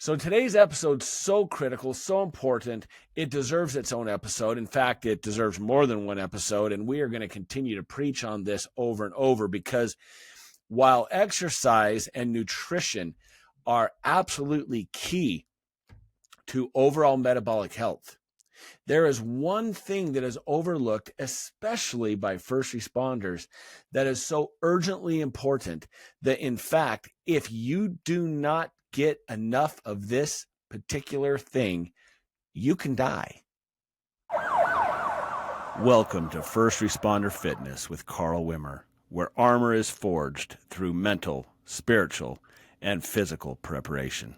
So today's episode's so critical, so important, it deserves its own episode. In fact, it deserves more than one episode, and we are going to continue to preach on this over and over because while exercise and nutrition are absolutely key to overall metabolic health, there is one thing that is overlooked, especially by first responders, that is so urgently important that, in fact, if you do not get enough of this particular thing, you can die. Welcome to First Responder Fitness with Carl Wimmer, where armor is forged through mental, spiritual, and physical preparation.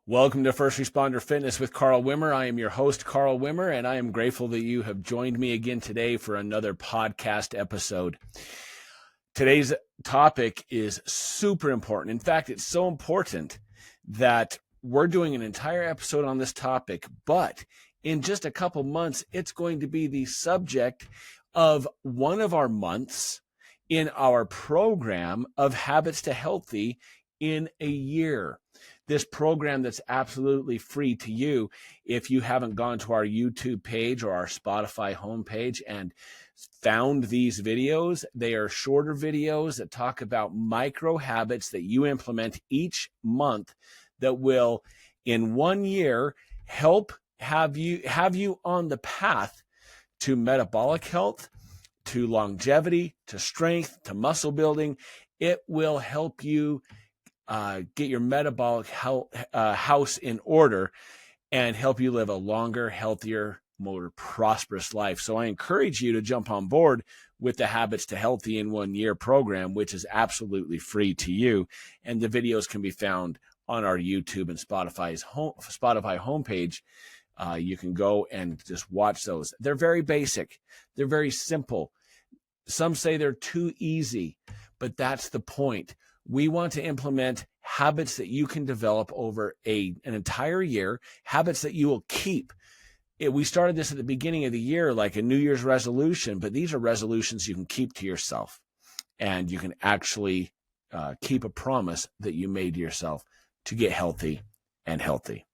Welcome to First Responder Fitness with Carl Wimmer. I am your host, Carl Wimmer, and I am grateful that you have joined me again today for another podcast episode. Today's topic is super important. In fact, it's so important that we're doing an entire episode on this topic, but in just a couple months, it's going to be the subject of one of our months in our program of Habits to Healthy in a year. This program that's absolutely free to you. If you haven't gone to our YouTube page or our Spotify homepage and found these videos, they are shorter videos that talk about micro habits that you implement each month that will, in 1 year, help have you on the path to metabolic health, to longevity, to strength, to muscle building. It will help you get your metabolic health, house in order and help you live a longer, healthier, more prosperous life. So I encourage you to jump on board with the Habits to Healthy in 1 year program, which is absolutely free to you. And the videos can be found on our YouTube and Spotify homepage. You can go and just watch those. They're very basic. They're very simple. Some say they're too easy, but that's the point. We want to implement habits that you can develop over an entire year, habits that you will keep. We started this at the beginning of the year, like a New Year's resolution, but these are resolutions you can keep to yourself, and you can actually keep a promise that you made to yourself to get healthy and healthy.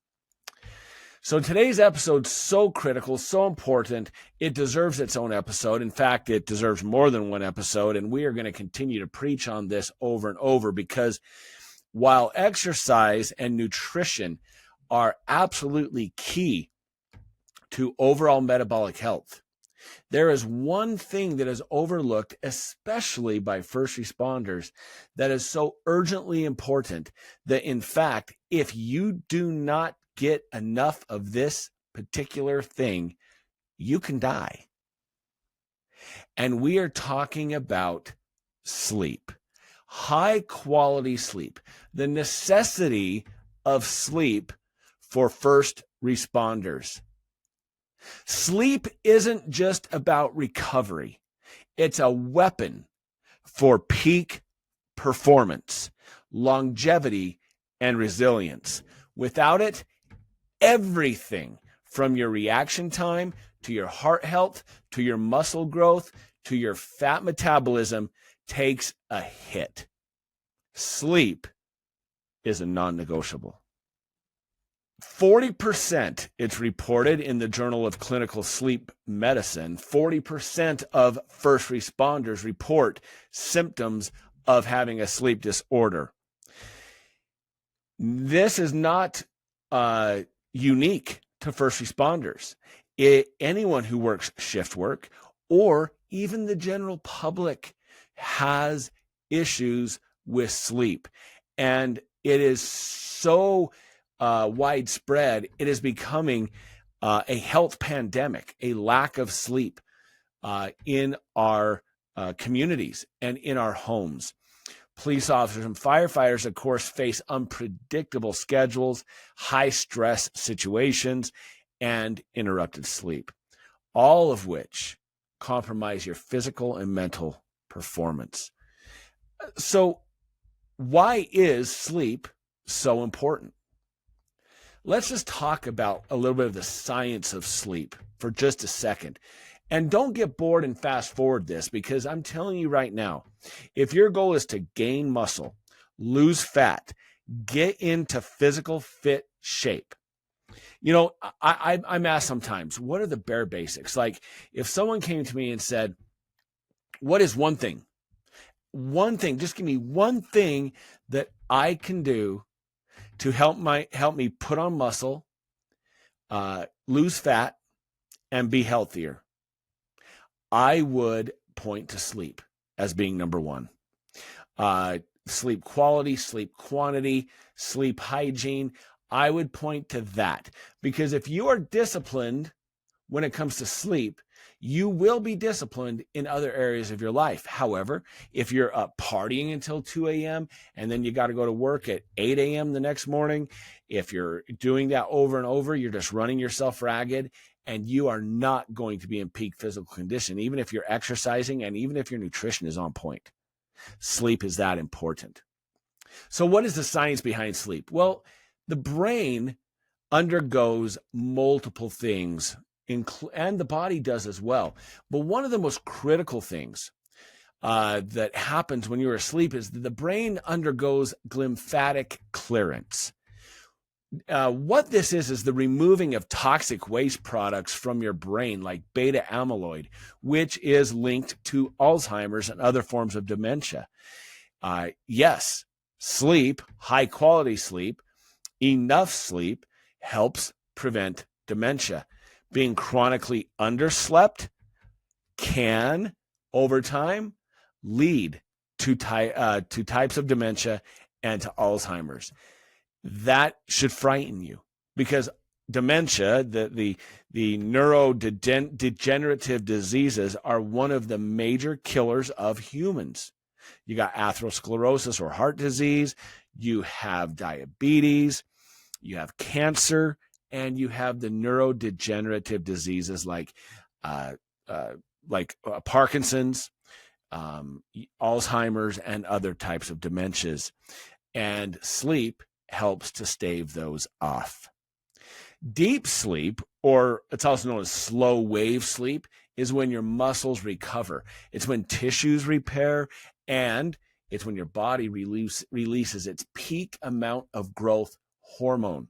So today's episode's so critical, so important, it deserves its own episode. In fact, it deserves more than one episode, and we are going to continue to preach on this over and over because while exercise and nutrition are absolutely key to overall metabolic health, there is one thing that is overlooked, especially by first responders, that is so urgently important that, in fact, if you do not get enough of this particular thing, you can die. And we are talking about sleep, high quality sleep, the necessity of sleep for first responders. Sleep isn't just about recovery. It's a weapon for peak performance, longevity, and resilience. Without it, everything from your reaction time to your heart health, to your muscle growth, to your fat metabolism takes a hit. Sleep is a non-negotiable. 40%, it's reported in the Journal of Clinical Sleep Medicine, 40% of first responders report symptoms of having a sleep disorder. This is not unique to first responders. Anyone who works shift work or even the general public has issues with sleep. And it is so widespread, it is becoming a health pandemic, a lack of sleep in our communities and in our homes. Police officers and firefighters, of course, face unpredictable schedules, high stress situations, and interrupted sleep, all of which compromise your physical and mental performance. So why is sleep so important? Let's just talk about a little bit of the science of sleep for just a second. And don't get bored and fast forward this, because I'm telling you right now, if your goal is to gain muscle, lose fat, Get into physical fit shape. I'm asked sometimes, what are the bare basics? Like if someone came to me and said, what is one thing? One thing, just give me one thing that I can do to help me put on muscle, lose fat, and be healthier. I would point to sleep as being number one. Sleep quality, sleep quantity, sleep hygiene. I would point to that, because if you are disciplined when it comes to sleep, you will be disciplined in other areas of your life. However, if you're up partying until 2 a.m. and then you got to go to work at 8 a.m. the next morning, if you're doing that over and over, you're just running yourself ragged, and you are not going to be in peak physical condition, even if you're exercising and even if your nutrition is on point. Sleep is that important. So what is the science behind sleep? Well, the brain undergoes multiple things, and the body does as well. But one of the most critical things that happens when you're asleep is that the brain undergoes glymphatic clearance. What this is the removing of toxic waste products from your brain, like beta amyloid, which is linked to Alzheimer's and other forms of dementia. Yes, sleep, high quality sleep, enough sleep helps prevent dementia. Being chronically underslept can, over time, lead to types of dementia and to Alzheimer's. That should frighten you, because dementia, the neurodegenerative diseases, are one of the major killers of humans. You got atherosclerosis or heart disease, you have diabetes, you have cancer, and you have the neurodegenerative diseases like Parkinson's, Alzheimer's, and other types of dementias. And sleep helps to stave those off. Deep sleep, or it's also known as slow wave sleep, is when your muscles recover. It's when tissues repair, and it's when your body releases its peak amount of growth hormone.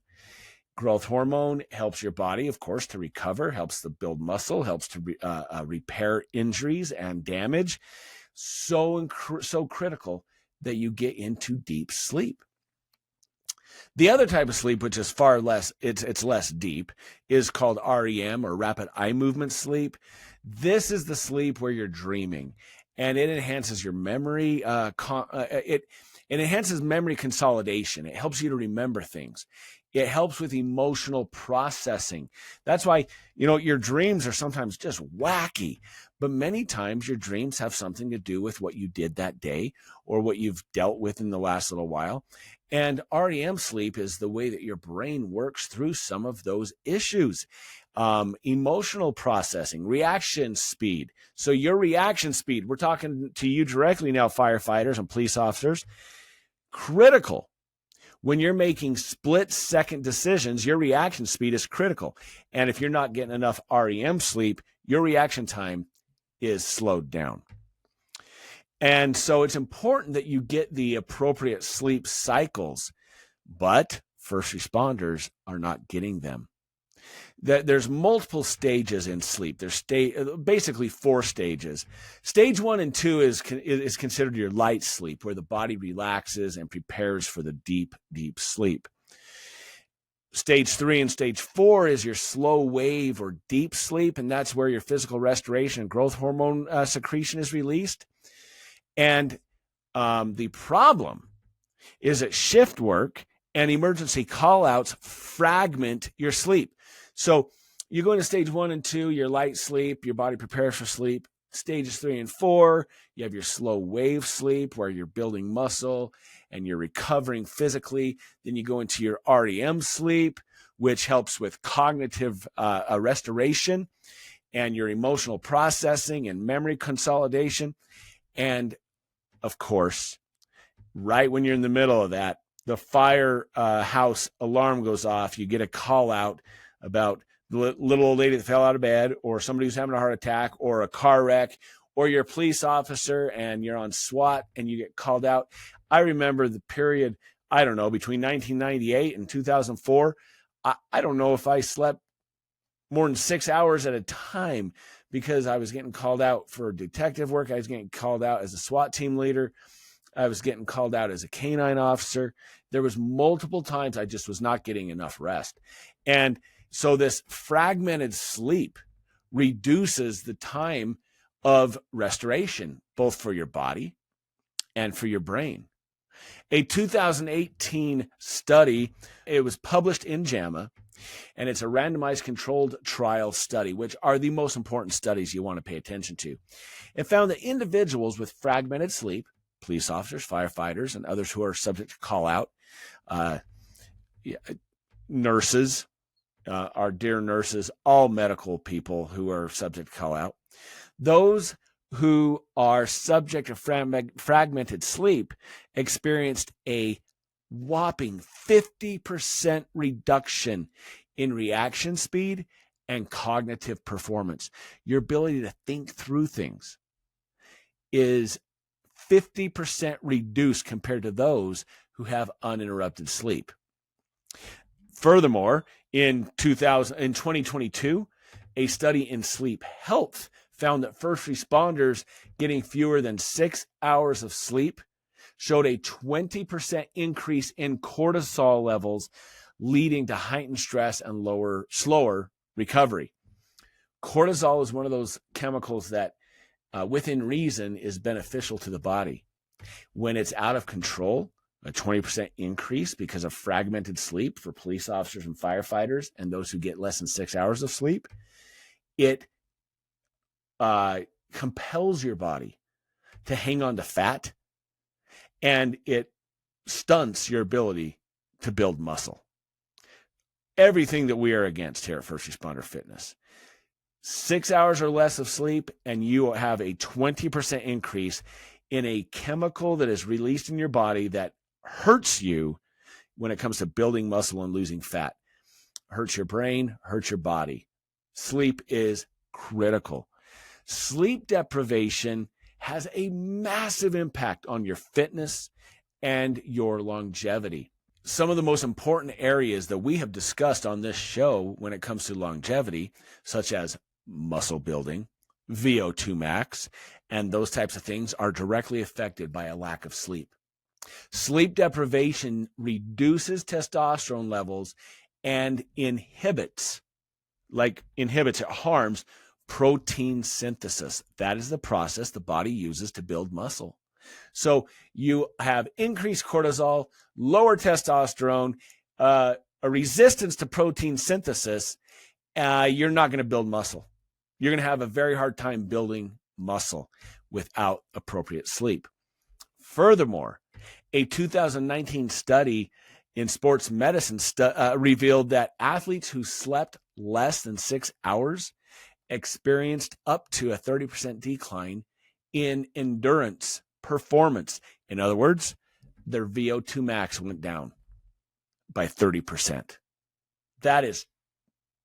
Growth hormone helps your body, of course, to recover, helps to build muscle, helps to repair injuries and damage. So critical that you get into deep sleep. The other type of sleep, which is far less, it's less deep, is called REM, or rapid eye movement sleep. This is the sleep where you're dreaming, and it enhances your memory. It enhances memory consolidation. It helps you to remember things. It helps with emotional processing. That's why, your dreams are sometimes just wacky, but many times your dreams have something to do with what you did that day or what you've dealt with in the last little while. And REM sleep is the way that your brain works through some of those issues. Emotional processing, reaction speed. So your reaction speed, we're talking to you directly now, firefighters and police officers, critical. When you're making split-second decisions, your reaction speed is critical. And if you're not getting enough REM sleep, your reaction time is slowed down. And so it's important that you get the appropriate sleep cycles, but first responders are not getting them. There's multiple stages in sleep. There's basically 4 stages. Stage 1 and 2 is considered your light sleep, where the body relaxes and prepares for the deep, deep sleep. Stage 3 and stage 4 is your slow wave or deep sleep, and that's where your physical restoration and growth hormone secretion is released. And the problem is that shift work and emergency call-outs fragment your sleep. So you go into stage 1 and 2, your light sleep, your body prepares for sleep. Stages 3 and 4, you have your slow wave sleep where you're building muscle and you're recovering physically. Then you go into your REM sleep, which helps with cognitive restoration and your emotional processing and memory consolidation. And of course, right when you're in the middle of that, the firehouse alarm goes off. You get a call out about the little old lady that fell out of bed, or somebody who's having a heart attack, or a car wreck, or you're a police officer and you're on SWAT and you get called out. I remember the period I don't know, between 1998 and 2004, I don't know if I slept more than 6 hours at a time, because I was getting called out for detective work. I was getting called out as a SWAT team leader. I was getting called out as a canine officer. There was multiple times I just was not getting enough rest. And so this fragmented sleep reduces the time of restoration, both for your body and for your brain. A 2018 study, it was published in JAMA, and it's a randomized controlled trial study, which are the most important studies you want to pay attention to. It found that individuals with fragmented sleep, police officers, firefighters, and others who are subject to call out, nurses, our dear nurses, all medical people who are subject to call out, those who are subject to fragmented sleep experienced a whopping 50% reduction in reaction speed and cognitive performance. Your ability to think through things is 50% reduced compared to those who have uninterrupted sleep. Furthermore, in 2022, a study in sleep health found that first responders getting fewer than 6 hours of sleep showed a 20% increase in cortisol levels, leading to heightened stress and slower recovery. Cortisol is one of those chemicals that, within reason, is beneficial to the body. When it's out of control, a 20% increase because of fragmented sleep for police officers and firefighters and those who get less than 6 hours of sleep, it compels your body to hang on to fat, and it stunts your ability to build muscle. Everything that we are against here at First Responder Fitness. 6 hours or less of sleep, and you have a 20% increase in a chemical that is released in your body that hurts you when it comes to building muscle and losing fat. Hurts your brain, hurts your body. Sleep is critical. Sleep deprivation has a massive impact on your fitness and your longevity. Some of the most important areas that we have discussed on this show when it comes to longevity, such as muscle building, VO2 max, and those types of things, are directly affected by a lack of sleep. Sleep deprivation reduces testosterone levels and inhibits, it harms protein synthesis. That is the process the body uses to build muscle. So you have increased cortisol, lower testosterone, a resistance to protein synthesis. You're not going to build muscle. You're going to have a very hard time building muscle without appropriate sleep. Furthermore, a 2019 study in sports medicine revealed that athletes who slept less than 6 hours experienced up to a 30% decline in endurance performance. In other words, their VO2 max went down by 30%. That is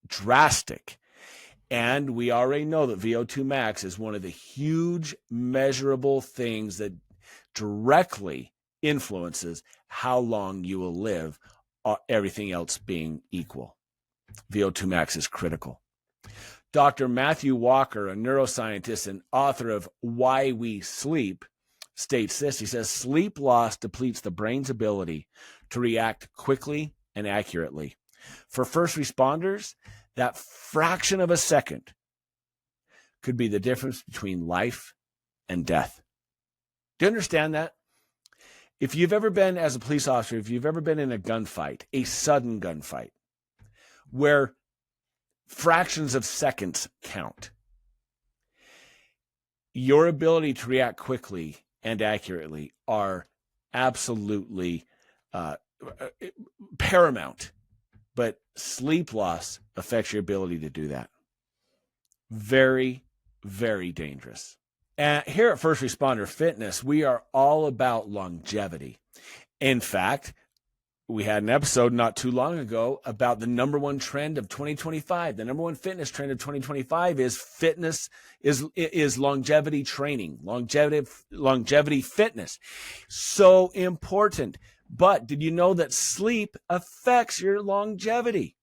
drastic. And we already know that VO2 max is one of the huge measurable things that directly influences how long you will live, everything else being equal. VO2 max is critical. Dr. Matthew Walker, a neuroscientist and author of Why We Sleep, states this. He says, sleep loss depletes the brain's ability to react quickly and accurately. For first responders, that fraction of a second could be the difference between life and death. Do you understand that? If you've ever been, as a police officer, if you've ever been in a gunfight, a sudden gunfight, where fractions of seconds count, your ability to react quickly and accurately are absolutely paramount. But sleep loss affects your ability to do that. Very, very dangerous. And here at First Responder Fitness, we are all about longevity. In fact, we had an episode not too long ago about the number one trend of 2025. The number one fitness trend of 2025 is fitness, is longevity training, longevity fitness. So important. But did you know that sleep affects your longevity?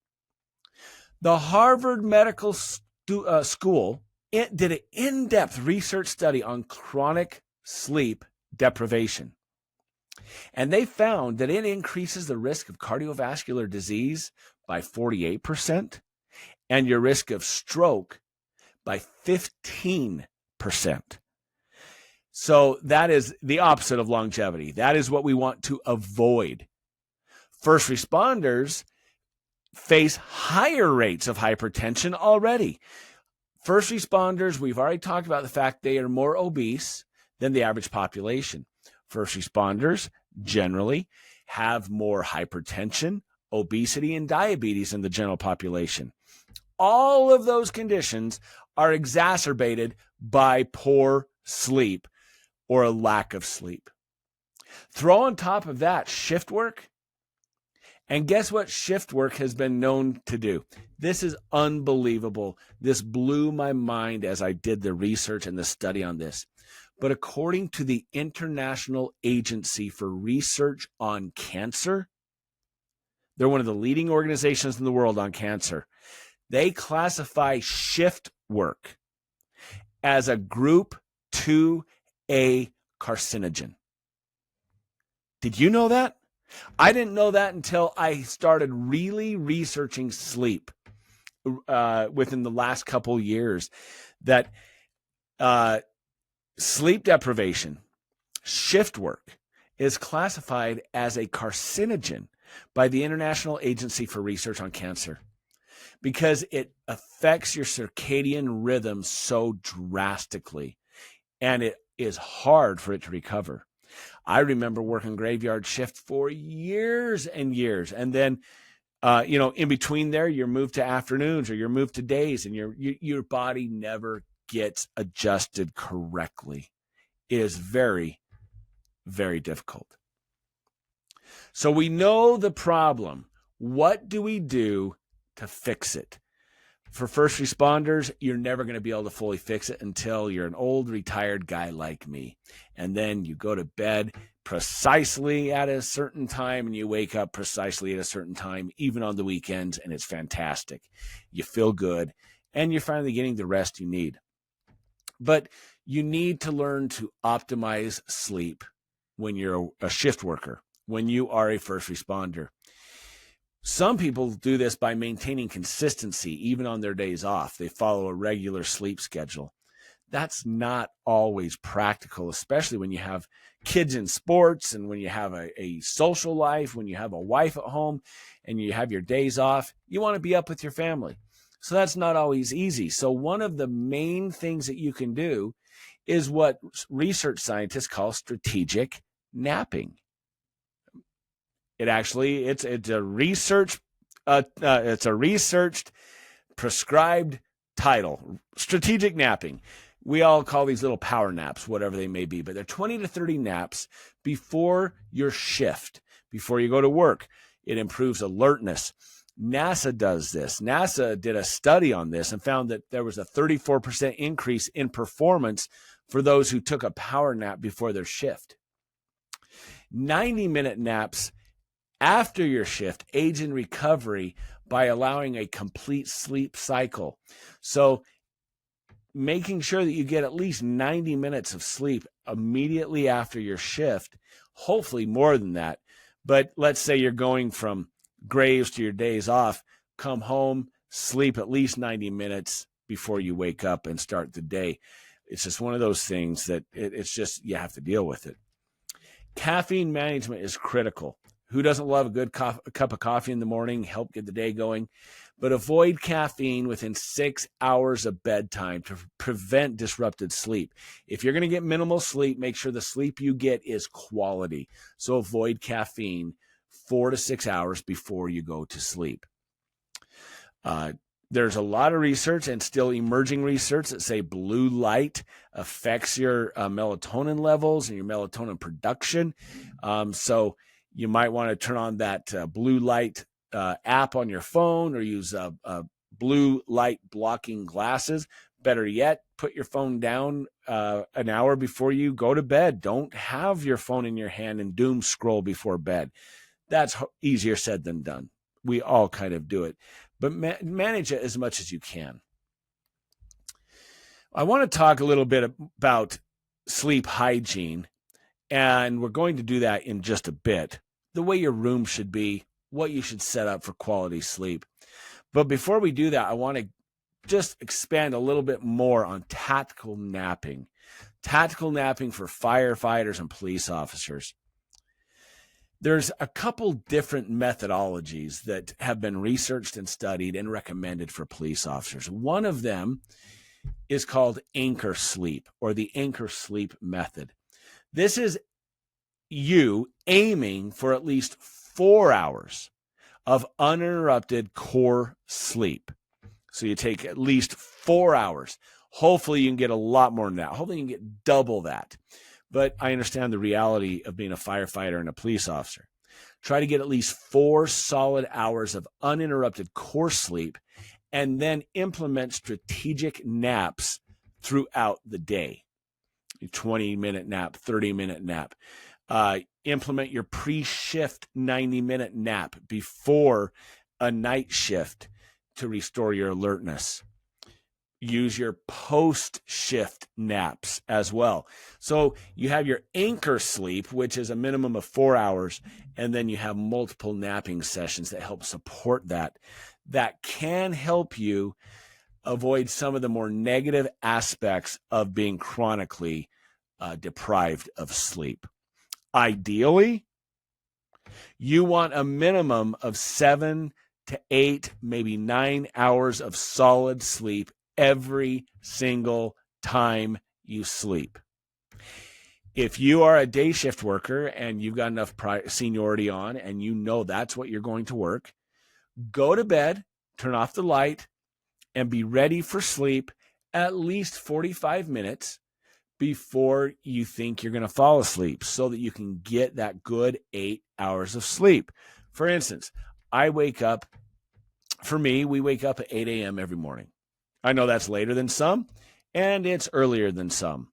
The Harvard Medical School did an in-depth research study on chronic sleep deprivation. And they found that it increases the risk of cardiovascular disease by 48% and your risk of stroke by 15%. So that is the opposite of longevity. That is what we want to avoid. First responders face higher rates of hypertension already. First responders, we've already talked about the fact they are more obese than the average population. First responders generally have more hypertension, obesity, and diabetes than the general population. All of those conditions are exacerbated by poor sleep or a lack of sleep. Throw on top of that shift work, and guess what shift work has been known to do? This is unbelievable. This blew my mind as I did the research and the study on this. But according to the International Agency for Research on Cancer, they're one of the leading organizations in the world on cancer. They classify shift work as a group 2A carcinogen. Did you know that? I didn't know that until I started really researching sleep within the last couple years, that sleep deprivation, shift work, is classified as a carcinogen by the International Agency for Research on Cancer because it affects your circadian rhythm so drastically, and it is hard for it to recover. I remember working graveyard shift for years and years, and then in between there, you're moved to afternoons or you're moved to days, and your body never gets adjusted correctly. It is very, very difficult. So we know the problem. What do we do to fix it? For first responders, you're never going to be able to fully fix it until you're an old retired guy like me. And then you go to bed precisely at a certain time and you wake up precisely at a certain time, even on the weekends, and it's fantastic. You feel good and you're finally getting the rest you need. But you need to learn to optimize sleep when you're a shift worker, when you are a first responder. Some people do this by maintaining consistency even on their days off. They follow a regular sleep schedule. That's not always practical, especially when you have kids in sports and when you have a social life, when you have a wife at home and you have your days off. You want to be up with your family. So that's not always easy. So one of the main things that you can do is what research scientists call strategic napping. It's a researched prescribed title, strategic napping. We all call these little power naps, whatever they may be, but they're 20 to 30 naps before your shift, before you go to work. It improves alertness. NASA does this. NASA did a study on this and found that there was a 34% increase in performance for those who took a power nap before their shift. 90-minute naps after your shift aids in recovery by allowing a complete sleep cycle. So making sure that you get at least 90 minutes of sleep immediately after your shift, hopefully more than that. But let's say you're going from graves to your days off, come home, sleep at least 90 minutes before you wake up and start the day. It's just one of those things that it's just, you have to deal with it. Caffeine management is critical. Who doesn't love a good cup of coffee in the morning, help get the day going? But avoid caffeine within 6 hours of bedtime to prevent disrupted sleep. If you're going to get minimal sleep, make sure the sleep you get is quality. So avoid caffeine 4 to 6 hours before you go to sleep. There's a lot of research and still emerging research that say blue light affects your melatonin levels and your melatonin production. So you might want to turn on that blue light app on your phone or use blue light blocking glasses. Better yet, put your phone down an hour before you go to bed. Don't have your phone in your hand and doom scroll before bed. That's easier said than done. We all kind of do it, but manage it as much as you can. I want to talk a little bit about sleep hygiene, and we're going to do that in just a bit. The way your room should be, what you should set up for quality sleep. But before we do that, I want to just expand a little bit more on tactical napping. Tactical napping for firefighters and police officers. There's a couple different methodologies that have been researched and studied and recommended for police officers. One of them is called anchor sleep, or the anchor sleep method. This is you aiming for at least 4 hours of uninterrupted core sleep. So you take at least 4 hours. Hopefully you can get a lot more than that. Hopefully you can get double that. But I understand the reality of being a firefighter and a police officer. Try to get at least 4 solid hours of uninterrupted core sleep, and then implement strategic naps throughout the day. 20-minute nap, 30-minute nap. Implement your pre-shift 90-minute nap before a night shift to restore your alertness. Use your post-shift naps as well. So you have your anchor sleep, which is a minimum of 4 hours, and then you have multiple napping sessions that help support that. That can help you avoid some of the more negative aspects of being chronically deprived of sleep. Ideally, you want a minimum of 7 to 8, maybe 9 hours of solid sleep every single time you sleep. If you are a day shift worker and you've got enough seniority on and you know that's what you're going to work, go to bed, turn off the light, and be ready for sleep at least 45 minutes before you think you're going to fall asleep, so that you can get that good 8 hours of sleep. For instance, we wake up at 8 a.m. every morning. I know that's later than some, and it's earlier than some,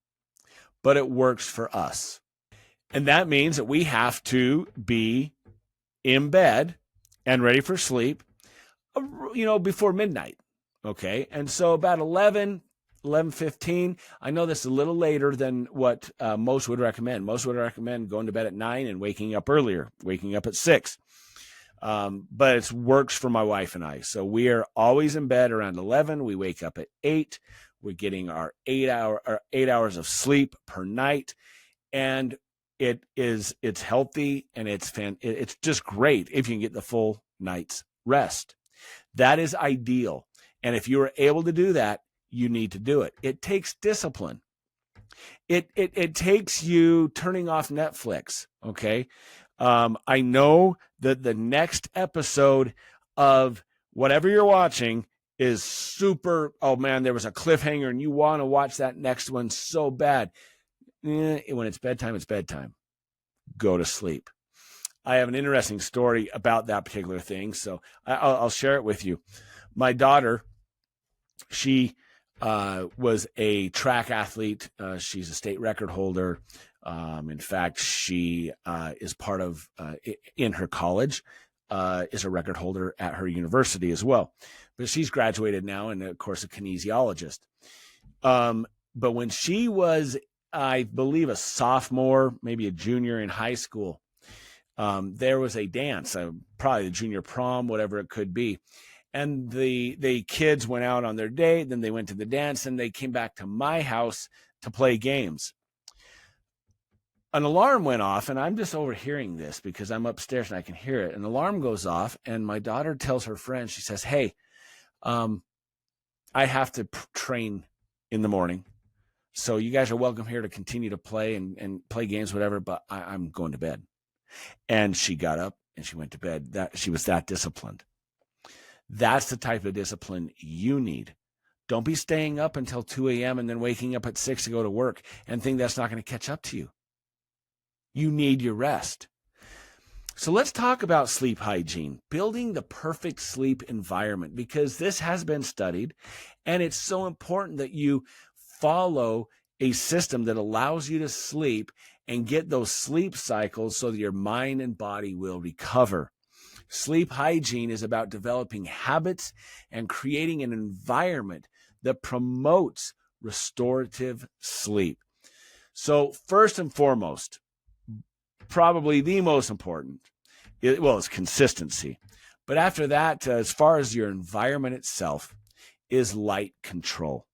but it works for us. And that means that we have to be in bed and ready for sleep, before midnight. Okay. And so about 11:15, I know this is a little later than what most would recommend. Most would recommend going to bed at 9 and waking up earlier, waking up at 6. But it works for my wife and I. So we are always in bed around 11. We wake up at 8. We're getting our 8 hours of sleep per night. And it's healthy, and it's just great if you can get the full night's rest. That is ideal. And if you are able to do that, you need to do it. It takes discipline. It takes you turning off Netflix. Okay. I know that the next episode of whatever you're watching is super, oh man, there was a cliffhanger and you want to watch that next one so bad. When it's bedtime, it's bedtime. Go to sleep. I have an interesting story about that particular thing, so I'll share it with you. My daughter, she was a track athlete. She's a state record holder. In fact, she is part of, in her college, is a record holder at her university as well. But she's graduated now and, of course, a kinesiologist. But when she was, I believe, a sophomore, maybe a junior in high school, there was a dance, probably the junior prom, whatever it could be. And the kids went out on their date, then they went to the dance, and they came back to my house to play games. An alarm went off, and I'm just overhearing this because I'm upstairs and I can hear it. An alarm goes off, and my daughter tells her friend, she says, hey, I have to train in the morning. So you guys are welcome here to continue to play and play games, whatever, but I'm going to bed. And she got up and she went to bed. She was that disciplined. That's the type of discipline you need. Don't be staying up until 2 a.m. and then waking up at 6 to go to work and think that's not going to catch up to you. You need your rest. So let's talk about sleep hygiene, building the perfect sleep environment, because this has been studied, and it's so important that you follow a system that allows you to sleep and get those sleep cycles so that your mind and body will recover. Sleep hygiene is about developing habits and creating an environment that promotes restorative sleep. So first and foremost, probably the most important, is consistency. But after that, as far as your environment itself, is light control.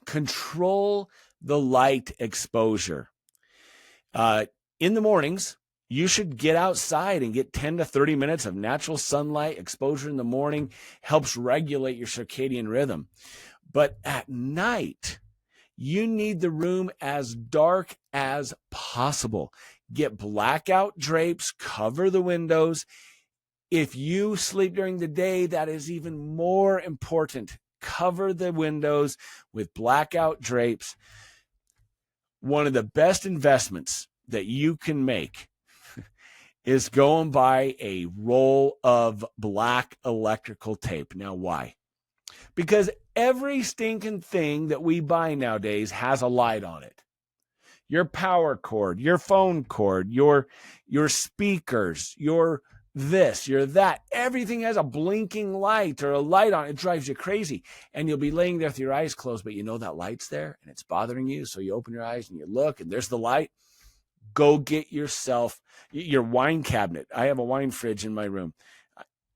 Control the light exposure. In the mornings, you should get outside and get 10 to 30 minutes of natural sunlight exposure in the morning. Helps regulate your circadian rhythm. But at night, you need the room as dark as possible. Get blackout drapes, cover the windows. If you sleep during the day, that is even more important. Cover the windows with blackout drapes. One of the best investments that you can make is go and buy a roll of black electrical tape. Now, why? Because every stinking thing that we buy nowadays has a light on it. Your power cord, your phone cord, your speakers, your this, your that. Everything has a blinking light or a light on it. It drives you crazy. And you'll be laying there with your eyes closed, but you know that light's there and it's bothering you. So you open your eyes and you look and there's the light. Go get yourself your wine cabinet. I have a wine fridge in my room.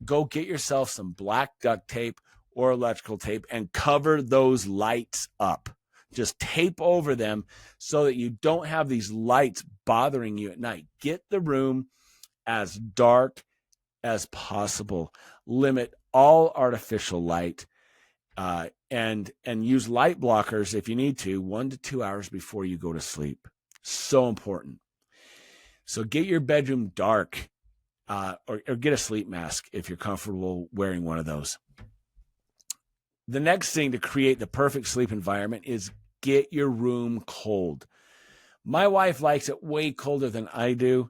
Go get yourself some black duct tape or electrical tape and cover those lights up. Just tape over them so that you don't have these lights bothering you at night. Get the room as dark as possible. Limit all artificial light, and use light blockers if you need to, 1 to 2 hours before you go to sleep. So important. So get your bedroom dark, or get a sleep mask if you're comfortable wearing one of those. The next thing to create the perfect sleep environment is get your room cold. My wife likes it way colder than I do,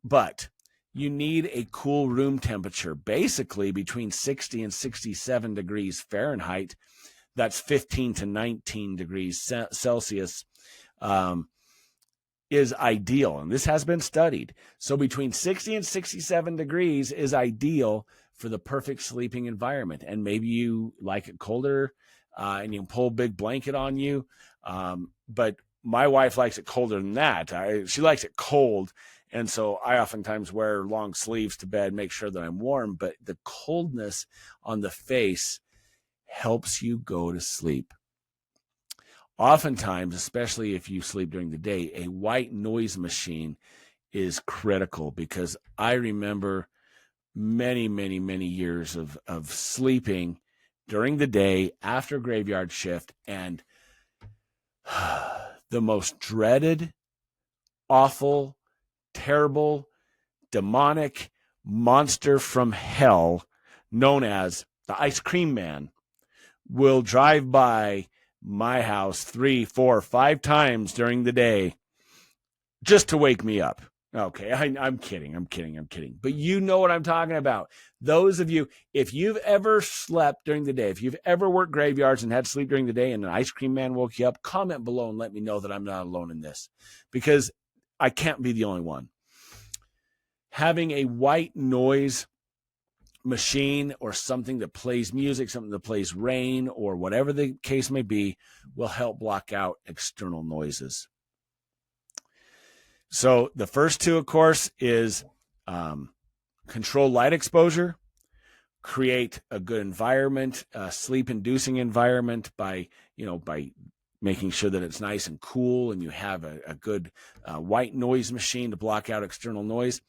but you need a cool room temperature, basically between 60 and 67 degrees Fahrenheit. That's 15 to 19 degrees Celsius. Is ideal, and this has been studied. So between 60 and 67 degrees is ideal for the perfect sleeping environment. And maybe you like it colder, and you can pull a big blanket on you. But my wife likes it colder than that. She likes it cold, and so I oftentimes wear long sleeves to bed, make sure that I'm warm. But the coldness on the face helps you go to sleep. Oftentimes, especially if you sleep during the day, a white noise machine is critical, because I remember many, many, many years of sleeping during the day after graveyard shift, and the most dreaded, awful, terrible, demonic monster from hell known as the ice cream man will drive by my house 3, 4, 5 times during the day just to wake me up. Okay, I'm kidding. But you know what I'm talking about. Those of you, if you've ever slept during the day, if you've ever worked graveyards and had sleep during the day and an ice cream man woke you up, comment below and let me know that I'm not alone in this, because I can't be the only one. Having a white noise machine or something that plays music, something that plays rain, or whatever the case may be, will help block out external noises. So the first two, of course, is control light exposure, create a good environment, a sleep-inducing environment by making sure that it's nice and cool, and you have a good white noise machine to block out external noise.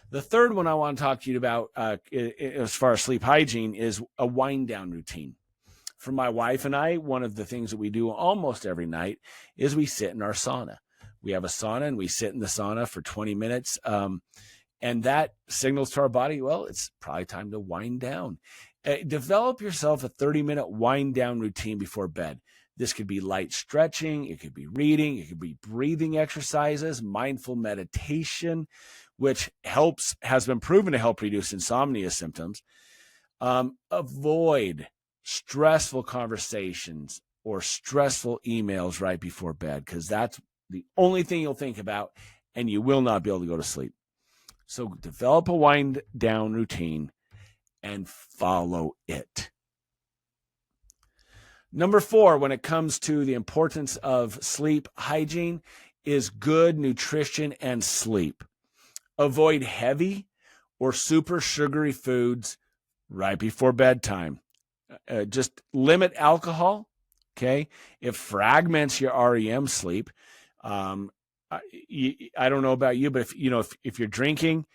The third one I want to talk to you about as far as sleep hygiene is a wind down routine. For my wife and I, one of the things that we do almost every night is we sit in our sauna. We have a sauna and we sit in the sauna for 20 minutes. And that signals to our body, well, it's probably time to wind down. Develop yourself a 30-minute wind down routine before bed. This could be light stretching. It could be reading. It could be breathing exercises, mindful meditation. which has been proven to help reduce insomnia symptoms. Avoid stressful conversations or stressful emails right before bed, because that's the only thing you'll think about, and you will not be able to go to sleep. So develop a wind down routine and follow it. Number 4, when it comes to the importance of sleep hygiene, is good nutrition and sleep. Avoid heavy or super sugary foods right before bedtime. Just limit alcohol, okay? It fragments your REM sleep. I don't know about you, but if you're drinking,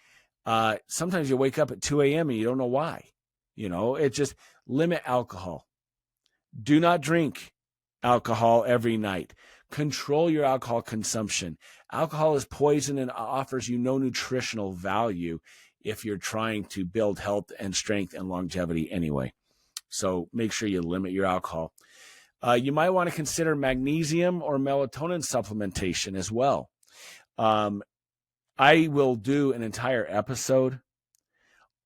sometimes you wake up at 2 a.m. and you don't know why. It just limit alcohol. Do not drink alcohol every night. Control your alcohol consumption. Alcohol is poison and offers you no nutritional value if you're trying to build health and strength and longevity anyway. So make sure you limit your alcohol. You might want to consider magnesium or melatonin supplementation as well. I will do an entire episode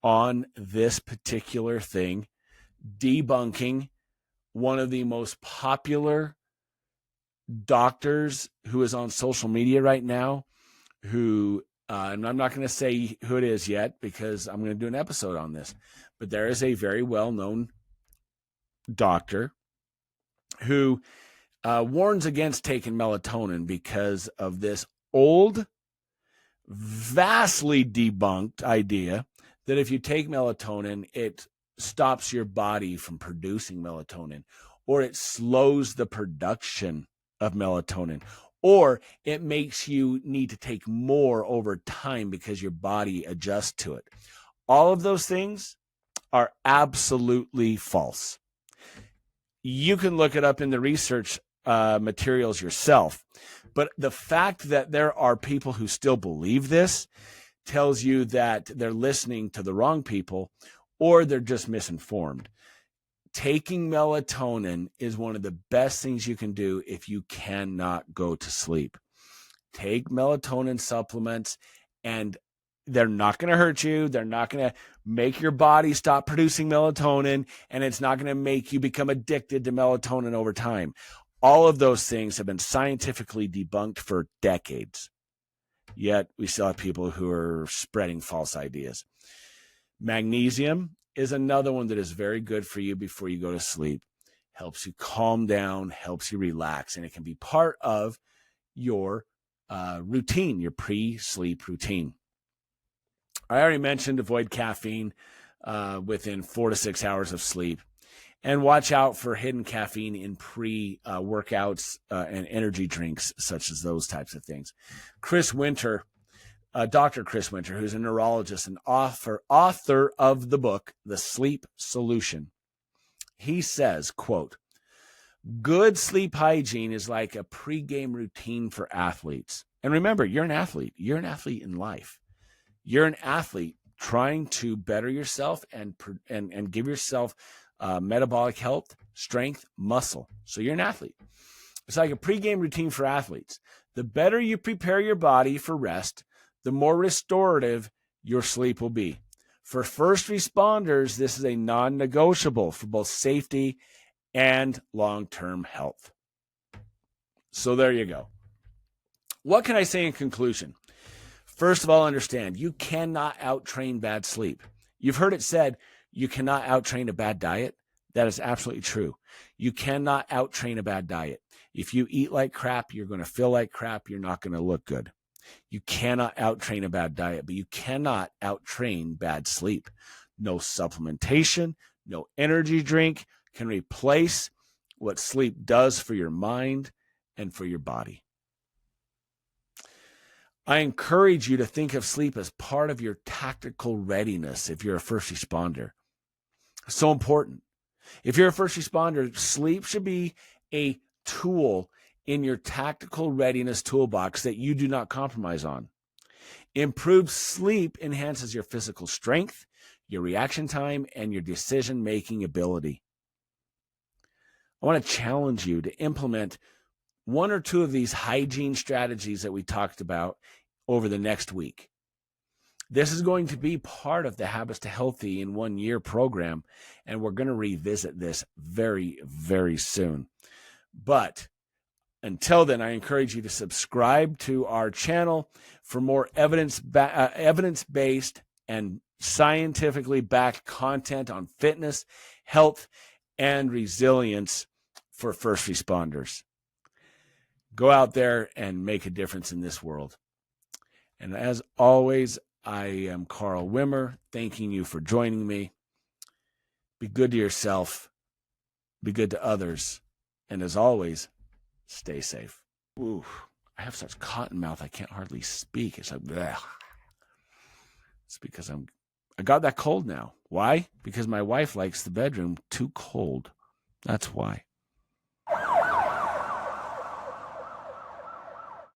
on this particular thing, debunking one of the most popular doctors who is on social media right now, who, and I'm not going to say who it is yet because I'm going to do an episode on this, but there is a very well-known doctor who warns against taking melatonin because of this old, vastly debunked idea that if you take melatonin, it stops your body from producing melatonin, or it slows the production of melatonin, or it makes you need to take more over time because your body adjusts to it. All of those things are absolutely false. You can look it up in the research materials yourself, but the fact that there are people who still believe this tells you that they're listening to the wrong people, or they're just misinformed. Taking melatonin is one of the best things you can do if you cannot go to sleep. Take melatonin supplements, and they're not going to hurt you. They're not going to make your body stop producing melatonin, and it's not going to make you become addicted to melatonin over time. All of those things have been scientifically debunked for decades. Yet we still have people who are spreading false ideas. Magnesium is another one that is very good for you before you go to sleep. Helps you calm down, helps you relax, and it can be part of your routine, your pre-sleep routine. I already mentioned avoid caffeine within 4 to 6 hours of sleep, and watch out for hidden caffeine in pre-workouts and energy drinks, such as those types of things. Chris Winter, Dr. Chris Winter, who's a neurologist and author of the book, The Sleep Solution, he says, quote, "Good sleep hygiene is like a pregame routine for athletes." And remember, you're an athlete. You're an athlete in life. You're an athlete trying to better yourself and give yourself metabolic health, strength, muscle. So you're an athlete. It's like a pregame routine for athletes. The better you prepare your body for rest, the more restorative your sleep will be. For first responders, this is a non-negotiable for both safety and long-term health. So there you go. What can I say in conclusion? First of all, understand you cannot out-train bad sleep. You've heard it said you cannot out-train a bad diet. That is absolutely true. You cannot out-train a bad diet. If you eat like crap, you're going to feel like crap. You're not going to look good. You cannot out-train a bad diet, but you cannot out-train bad sleep. No supplementation, no energy drink can replace what sleep does for your mind and for your body. I encourage you to think of sleep as part of your tactical readiness if you're a first responder. So important. If you're a first responder, sleep should be a tool in your tactical readiness toolbox that you do not compromise on. Improved sleep enhances your physical strength, your reaction time, and your decision-making ability. I want to challenge you to implement one or two of these hygiene strategies that we talked about over the next week. This is going to be part of the Habits to Healthy in 1 Year program, and we're going to revisit this very, very soon. But until then, I encourage you to subscribe to our channel for more evidence-based and scientifically backed content on fitness, health, and resilience for first responders. Go out there and make a difference in this world. And as always, I am Carl Wimmer, thanking you for joining me. Be good to yourself. Be good to others. And as always, stay safe. Ooh, I have such cotton mouth I can't hardly speak. It's like, bleh. It's because I got that cold now. Why? Because my wife likes the bedroom too cold. That's why.